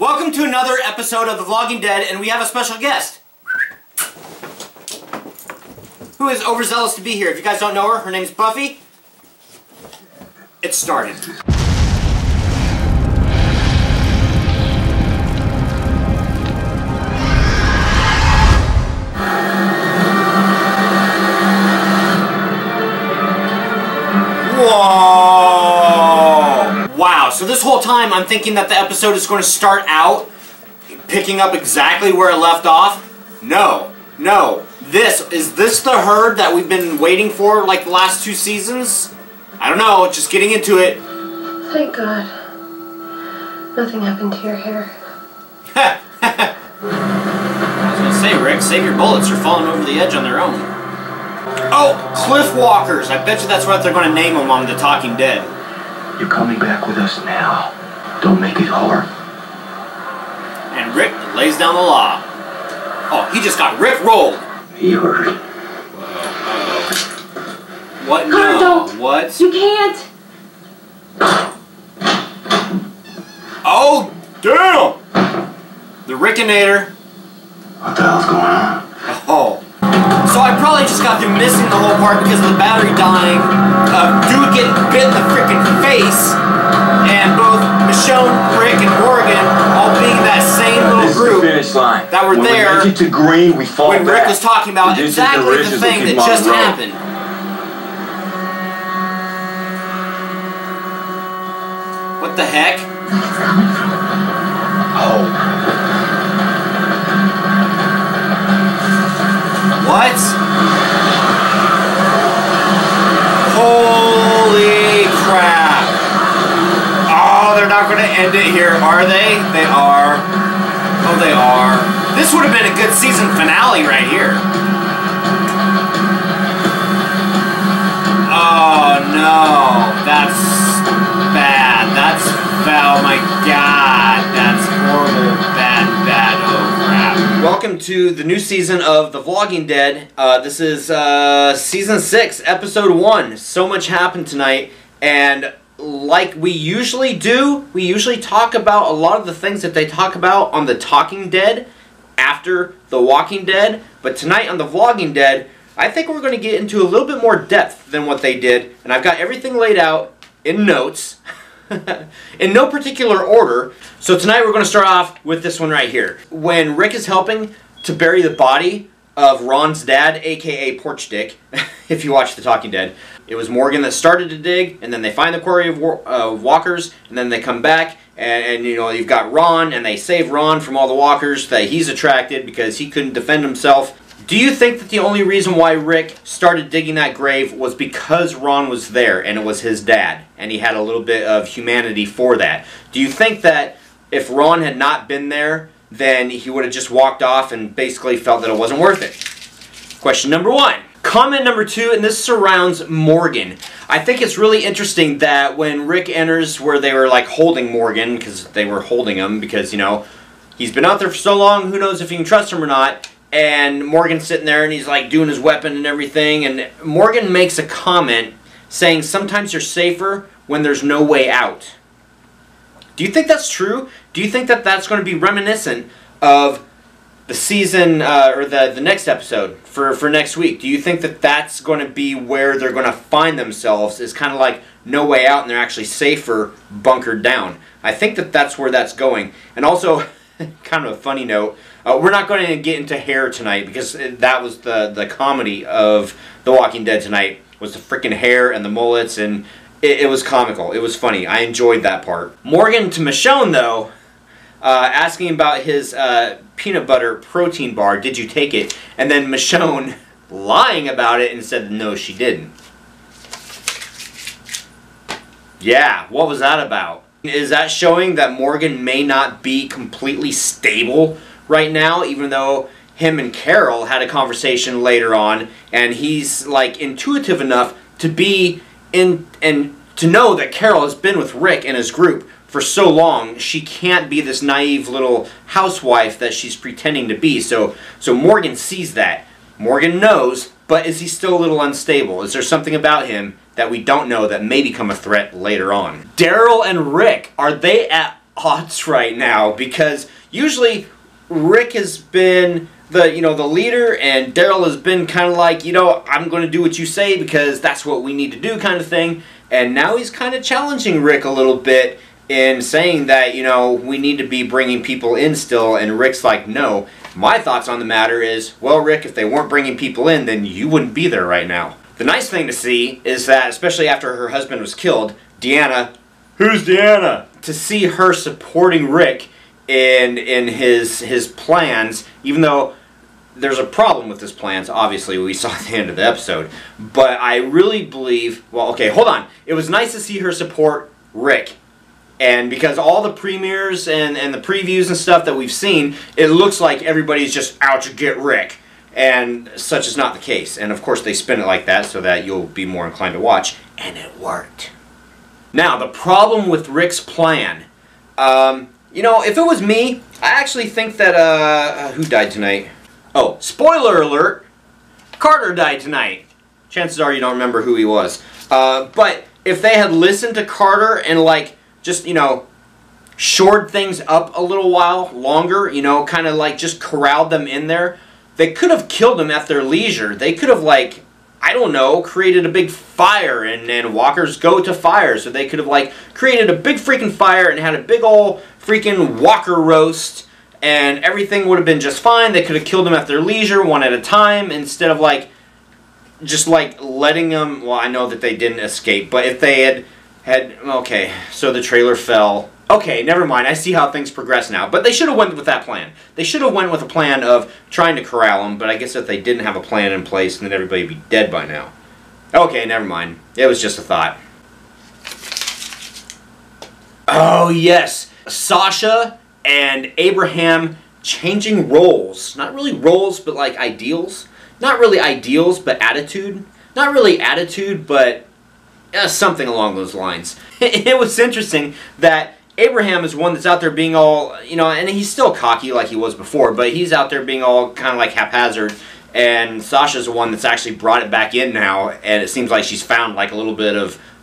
Welcome to another episode of The Vlogging Dead, and we have a special guest who is overzealous to be here. If you guys don't know her name's Buffy. It started. Whoa! Wow, so this whole time I'm thinking that the episode is going to start out picking up exactly where it left off. No. Is this the herd that we've been waiting for like the last 2 seasons? I don't know, just getting into it. Thank God. Nothing happened to your hair. I was gonna say, Rick, save your bullets, you're falling over the edge on their own. Oh, Cliff Walkers! I bet you that's what they're going to name them on The Talking Dead. You're coming back with us now. Don't make it hard. And Rick lays down the law. Oh, he just got Rick rolled. He heard. What? Carl, No. don't. What? You can't. Oh, damn! The Rickinator. What the hell's going on? Oh. So I probably just got through missing the whole part because of the battery dying, dude getting bit in the freaking face, and both Michonne, Rick, and Morgan all being that same little group that were there when we to green, we fall when Rick was talking about the exactly the thing that just happened. What the heck? Oh. What? Holy crap. Oh, they're not going to end it here, are they? They are. Oh, they are. This would have been a good season finale right here. Oh, no. That's bad. That's foul. Oh, my God. That's horrible. Bad. Oh, crap. Welcome to the new season of The Vlogging Dead. This is Season 6, Episode 1. So much happened tonight, and like we usually do, we usually talk about a lot of the things that they talk about on The Talking Dead after The Walking Dead, but tonight on The Vlogging Dead, I think we're going to get into a little bit more depth than what they did, and I've got everything laid out in notes. In no particular order. So tonight we're going to start off with this one right here. When Rick is helping to bury the body of Ron's dad, aka Porch Dick, if you watch The Talking Dead, it was Morgan that started to dig, and then they find the quarry of walkers, and then they come back, and you know, you've got Ron, and they save Ron from all the walkers that he's attracted because he couldn't defend himself. Do you think that the only reason why Rick started digging that grave was because Ron was there and it was his dad and he had a little bit of humanity for that? Do you think that if Ron had not been there, then he would have just walked off and basically felt that it wasn't worth it? Question number 1. Comment number 2, and this surrounds Morgan. I think it's really interesting that when Rick enters where they were like holding Morgan, because they were holding him because, you know, he's been out there for so long, who knows if you can trust him or not. And Morgan's sitting there and he's like doing his weapon and everything, and Morgan makes a comment saying sometimes you're safer when there's no way out. Do you think that's true? Do you think that that's going to be reminiscent of the season or the next episode for next week? Do you think that that's going to be where they're going to find themselves, is kind of like no way out and they're actually safer bunkered down? I think that that's where that's going. And also, kind of a funny note, we're not going to get into hair tonight because that was the comedy of The Walking Dead tonight, was the freaking hair and the mullets, and it was comical. It was funny. I enjoyed that part. Morgan to Michonne, though, asking about his peanut butter protein bar, did you take it? And then Michonne lying about it and said no, she didn't. Yeah, what was that about? Is that showing that Morgan may not be completely stable right now, even though him and Carol had a conversation later on, and he's like intuitive enough to be in and to know that Carol has been with Rick and his group for so long, she can't be this naive little housewife that she's pretending to be. So Morgan sees that. Morgan knows, but is he still a little unstable? Is there something about him that we don't know that may become a threat later on? Daryl and Rick, are they at odds right now, because usually Rick has been the leader, and Daryl has been kind of like, I'm going to do what you say because that's what we need to do kind of thing. And now he's kind of challenging Rick a little bit in saying that, we need to be bringing people in still, and Rick's like, no. My thoughts on the matter is, well, Rick, if they weren't bringing people in, then you wouldn't be there right now. The nice thing to see is that, especially after her husband was killed, Deanna, who's Deanna? To see her supporting Rick in his plans, even though there's a problem with his plans, obviously, we saw at the end of the episode. But I really believe, well, okay, hold on. It was nice to see her support Rick. And because all the premieres and the previews and stuff that we've seen, it looks like everybody's just out to get Rick. And such is not the case. And of course they spin it like that so that you'll be more inclined to watch. And it worked. Now, the problem with Rick's plan. If it was me, I actually think that, who died tonight? Oh, spoiler alert! Carter died tonight. Chances are you don't remember who he was. But if they had listened to Carter and just, shored things up a little while longer, kind of just corralled them in there, they could have killed them at their leisure. They could have, I don't know, created a big fire, and walkers go to fire, so they could have, created a big freaking fire and had a big old freaking walker roast, and everything would have been just fine. They could have killed them at their leisure, one at a time, instead of, just, letting them, well, I know that they didn't escape, but if they had, okay, so the trailer fell. Okay, never mind. I see how things progress now. But they should have went with that plan. They should have went with a plan of trying to corral them, but I guess if they didn't have a plan in place, then everybody would be dead by now. Okay, never mind. It was just a thought. Oh, yes. Sasha and Abraham changing roles. Not really roles, but ideals. Not really ideals, but attitude. Not really attitude, but something along those lines. It was interesting that Abraham is one that's out there being all, and he's still cocky like he was before, but he's out there being all kind of haphazard, and Sasha's the one that's actually brought it back in now, and it seems like she's found a little bit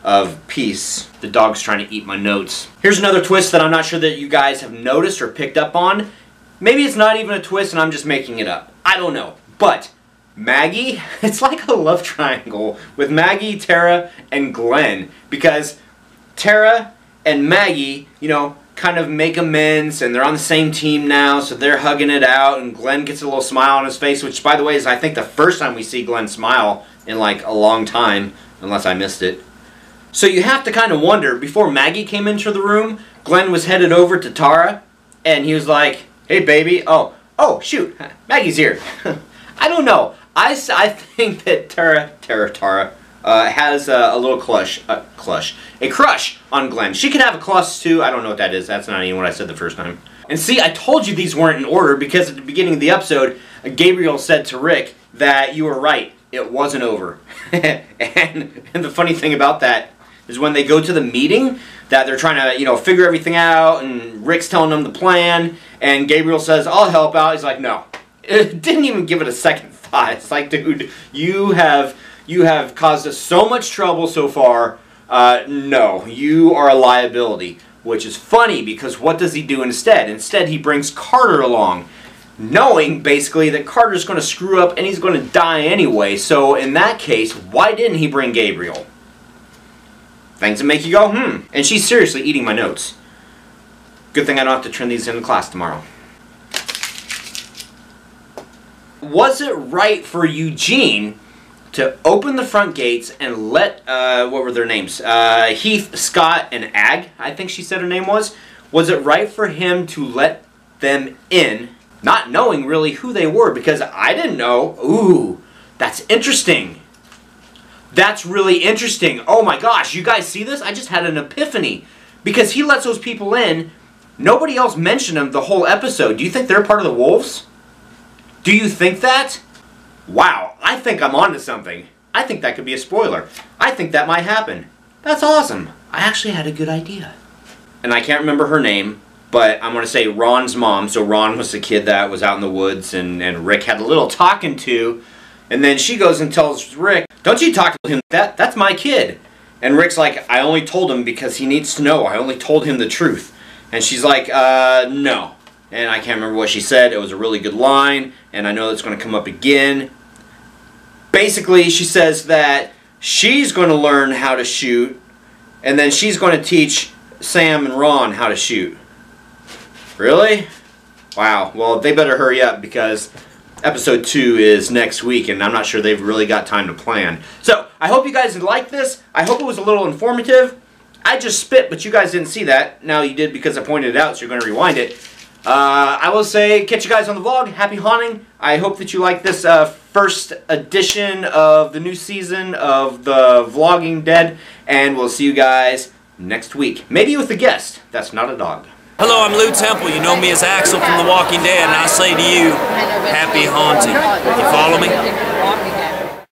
of peace. The dog's trying to eat my notes. Here's another twist that I'm not sure that you guys have noticed or picked up on. Maybe it's not even a twist and I'm just making it up. I don't know. But Maggie, it's like a love triangle with Maggie, Tara, and Glenn, because Tara and Maggie, kind of make amends, and they're on the same team now, so they're hugging it out, and Glenn gets a little smile on his face, which, by the way, is, I think, the first time we see Glenn smile in, a long time, unless I missed it. So you have to kind of wonder, before Maggie came into the room, Glenn was headed over to Tara, and he was like, hey, baby, oh, shoot, Maggie's here. I don't know. I think that Tara has a little a crush on Glenn. She could have a clush too. I don't know what that is. That's not even what I said the first time. And see, I told you these weren't in order because at the beginning of the episode, Gabriel said to Rick that you were right. It wasn't over. and the funny thing about that is when they go to the meeting that they're trying to, figure everything out, and Rick's telling them the plan, and Gabriel says, I'll help out. He's like, no. It didn't even give it a second thought. It's like, dude, you have caused us so much trouble so far. No, you are a liability. Which is funny, because what does he do instead? Instead, he brings Carter along, knowing, basically, that Carter's going to screw up and he's going to die anyway. So, in that case, why didn't he bring Gabriel? Things that make you go, And she's seriously eating my notes. Good thing I don't have to turn these into class tomorrow. Was it right for Eugene to open the front gates and let, what were their names? Heath, Scott, and Ag, I think she said her name was. Was it right for him to let them in, not knowing really who they were? Because I didn't know. Ooh, that's interesting. That's really interesting. Oh my gosh, you guys see this? I just had an epiphany. Because he lets those people in. Nobody else mentioned them the whole episode. Do you think they're part of the wolves? Do you think that? Wow, I think I'm onto something. I think that could be a spoiler. I think that might happen. That's awesome. I actually had a good idea. And I can't remember her name, but I'm going to say Ron's mom. So Ron was the kid that was out in the woods and Rick had a little talking to. And then she goes and tells Rick, don't you talk to him like that? That's my kid. And Rick's like, I only told him because he needs to know. I only told him the truth. And she's like, no. And I can't remember what she said. It was a really good line, and I know it's going to come up again. Basically, she says that she's going to learn how to shoot, and then she's going to teach Sam and Ron how to shoot. Really? Wow. Well, they better hurry up because episode 2 is next week, and I'm not sure they've really got time to plan. So, I hope you guys liked this. I hope it was a little informative. I just spit, but you guys didn't see that. Now you did because I pointed it out, so you're going to rewind it. I will say, catch you guys on the vlog. Happy haunting. I hope that you like this first edition of the new season of the Vlogging Dead, and we'll see you guys next week. Maybe with a guest. That's not a dog. Hello, I'm Lou Temple. You know me as Axel from The Walking Dead, and I say to you, happy haunting. You follow me?